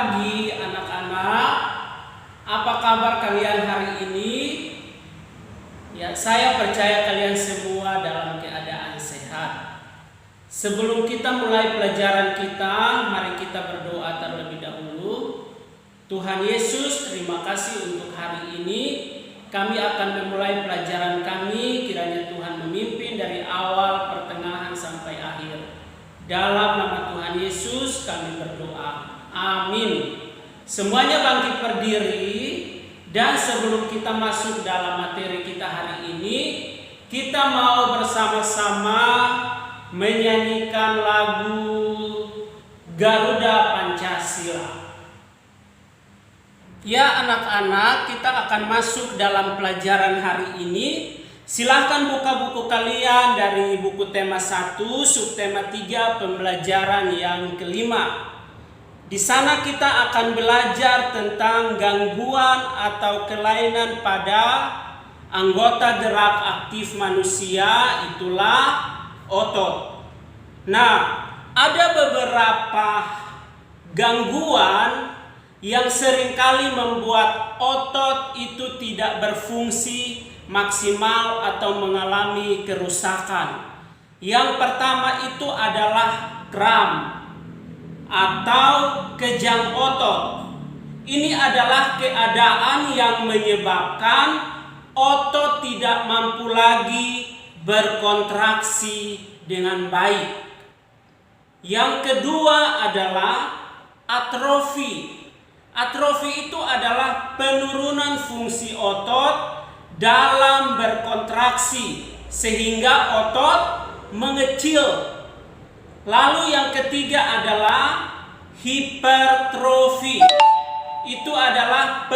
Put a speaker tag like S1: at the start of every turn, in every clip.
S1: pagi anak-anak. Apa kabar kalian hari ini? Ya, saya percaya kalian semua dalam keadaan sehat. Sebelum kita mulai pelajaran kita, mari kita berdoa terlebih dahulu. Tuhan Yesus, terima kasih untuk hari ini. Kami akan memulai pelajaran kami. Kiranya Tuhan memimpin dari awal, pertengahan sampai akhir. Dalam nama Tuhan Yesus kami berdoa. Amin. Semuanya bangkit berdiri. Dan sebelum kita masuk dalam materi kita hari ini, kita mau bersama-sama menyanyikan lagu Garuda Pancasila. Ya anak-anak, kita akan masuk dalam pelajaran hari ini. Silahkan buka buku kalian dari buku tema 1, subtema 3, pembelajaran yang kelima. Di sana kita akan belajar tentang gangguan atau kelainan pada anggota gerak aktif manusia, itulah otot. Nah, ada beberapa gangguan yang seringkali membuat otot itu tidak berfungsi maksimal atau mengalami kerusakan. Yang pertama itu adalah kram atau kejang otot. Ini adalah keadaan yang menyebabkan otot tidak mampu lagi berkontraksi dengan baik. Yang kedua adalah atrofi. Atrofi itu adalah penurunan fungsi otot dalam berkontraksi sehingga otot mengecil. Lalu yang ketiga adalah hipertrofi. Itu adalah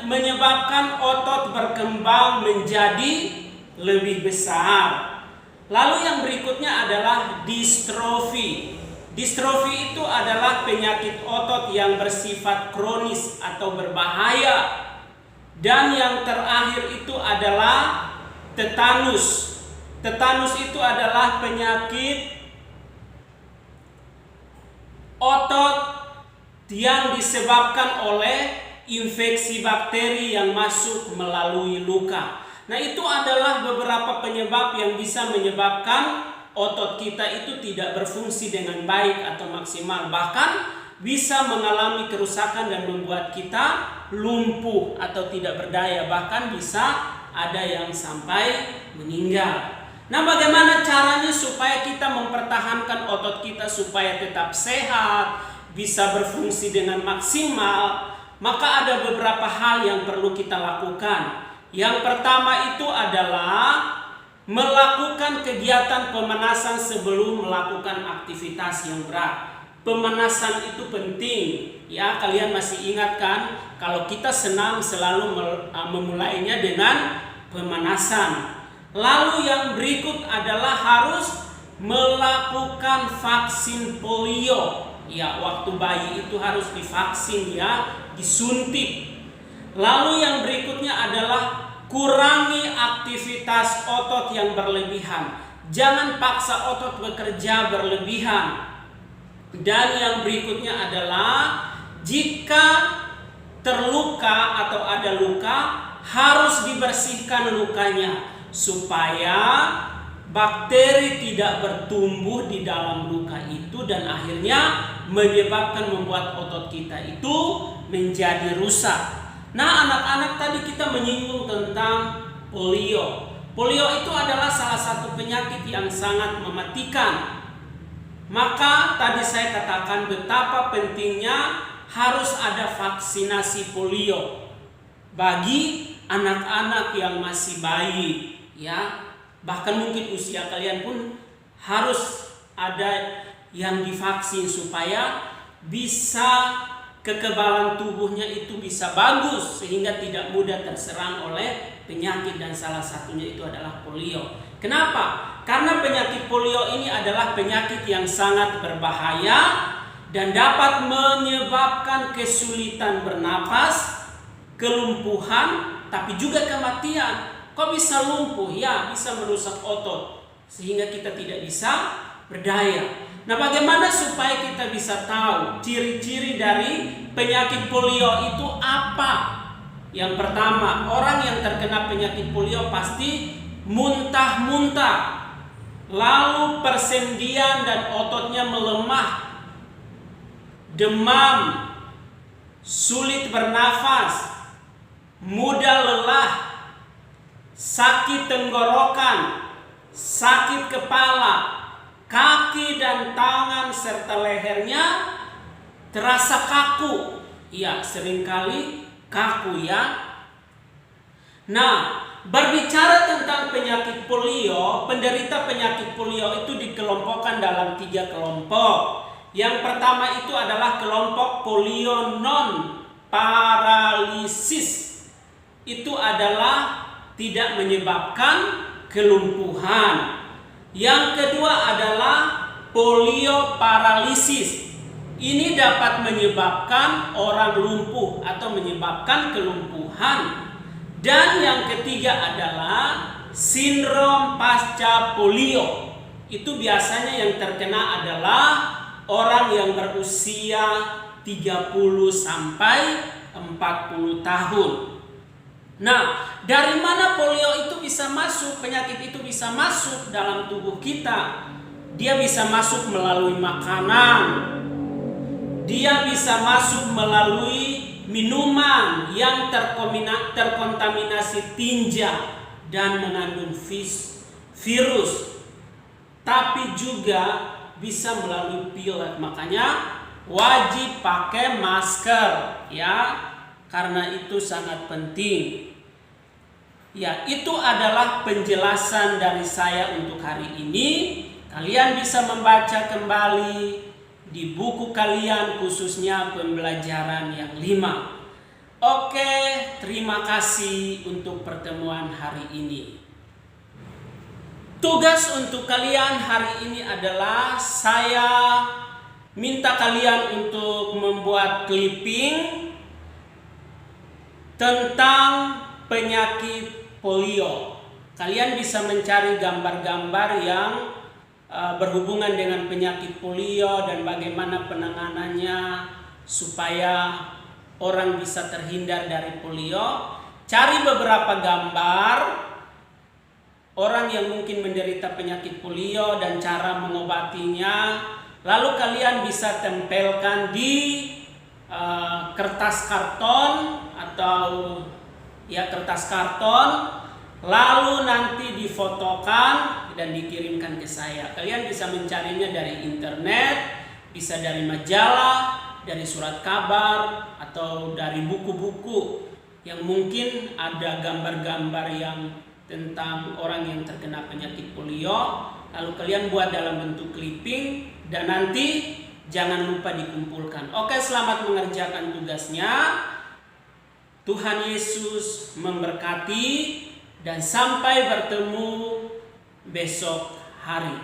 S1: menyebabkan otot berkembang menjadi lebih besar. Lalu yang berikutnya adalah distrofi. Distrofi itu adalah penyakit otot yang bersifat kronis atau berbahaya. Dan yang terakhir itu adalah tetanus. Tetanus itu adalah penyakit otot yang disebabkan oleh infeksi bakteri yang masuk melalui luka. Nah, itu adalah beberapa penyebab yang bisa menyebabkan otot kita itu tidak berfungsi dengan baik atau maksimal. Bahkan bisa mengalami kerusakan dan membuat kita lumpuh atau tidak berdaya. Bahkan bisa ada yang sampai meninggal. Nah, bagaimana caranya supaya kita mempertahankan otot kita supaya tetap sehat, bisa berfungsi dengan maksimal? Maka ada beberapa hal yang perlu kita lakukan. Yang pertama itu adalah melakukan kegiatan pemanasan sebelum melakukan aktivitas yang berat. Pemanasan itu penting. Ya, kalian masih ingat kan kalau kita senam selalu memulainya dengan pemanasan. Lalu yang berikut adalah harus melakukan vaksin polio. Ya, waktu bayi itu harus divaksin ya, disuntik. Lalu yang berikutnya adalah kurangi aktivitas otot yang berlebihan. Jangan paksa otot bekerja berlebihan. Dan yang berikutnya adalah jika terluka atau ada luka, harus dibersihkan lukanya supaya bakteri tidak bertumbuh di dalam luka itu dan akhirnya menyebabkan membuat otot kita itu menjadi rusak. Nah, anak-anak, tadi kita menyinggung tentang polio. Polio itu adalah salah satu penyakit yang sangat mematikan. Maka tadi saya katakan betapa pentingnya harus ada vaksinasi polio bagi anak-anak yang masih bayi. Ya, bahkan mungkin usia kalian pun harus ada yang divaksin supaya bisa kekebalan tubuhnya itu bisa bagus sehingga tidak mudah terserang oleh penyakit dan salah satunya itu adalah polio. Kenapa? Karena penyakit polio ini adalah penyakit yang sangat berbahaya dan dapat menyebabkan kesulitan bernapas, kelumpuhan, tapi juga kematian. Kok bisa lumpuh? Ya, bisa merusak otot sehingga kita tidak bisa berdaya. Nah, bagaimana supaya kita bisa tahu ciri-ciri dari penyakit polio itu apa? Yang pertama, orang yang terkena penyakit polio pasti muntah-muntah, lalu persendian dan ototnya melemah, demam, sulit bernafas, mudah lelah, sakit tenggorokan, sakit kepala, kaki dan tangan serta lehernya terasa kaku. Ya, seringkali kaku ya. Nah, berbicara tentang penyakit polio, penderita penyakit polio itu dikelompokkan dalam 3 kelompok. Yang pertama itu adalah kelompok polio non paralisis. Itu adalah tidak menyebabkan kelumpuhan. Yang kedua adalah polio paralisis. Ini dapat menyebabkan orang lumpuh atau menyebabkan kelumpuhan. Dan yang ketiga adalah sindrom pasca polio. Itu biasanya yang terkena adalah orang yang berusia 30 sampai 40 tahun. Nah, dari mana polio itu bisa masuk, penyakit itu bisa masuk dalam tubuh kita? Dia bisa masuk melalui makanan. Dia bisa masuk melalui minuman yang terkontaminasi tinja dan mengandung virus. Tapi juga bisa melalui pilek. Makanya wajib pakai masker ya. Karena itu sangat penting. Ya, itu adalah penjelasan dari saya untuk hari ini. Kalian bisa membaca kembali di buku kalian, khususnya pembelajaran yang 5. Oke, terima kasih untuk pertemuan hari ini. Tugas untuk kalian hari ini adalah saya minta kalian untuk membuat clipping tentang penyakit polio. Kalian bisa mencari gambar-gambar yang berhubungan dengan penyakit polio dan bagaimana penanganannya supaya orang bisa terhindar dari polio. Cari beberapa gambar orang yang mungkin menderita penyakit polio dan cara mengobatinya. Lalu kalian bisa tempelkan di kertas karton atau ya kertas karton, lalu nanti difotokan dan dikirimkan ke saya. Kalian bisa mencarinya dari internet, bisa dari majalah, dari surat kabar, atau dari buku-buku yang mungkin ada gambar-gambar yang tentang orang yang terkena penyakit polio. Lalu kalian buat dalam bentuk clipping dan nanti jangan lupa dikumpulkan. Oke, selamat mengerjakan tugasnya. Tuhan Yesus memberkati dan sampai bertemu besok hari.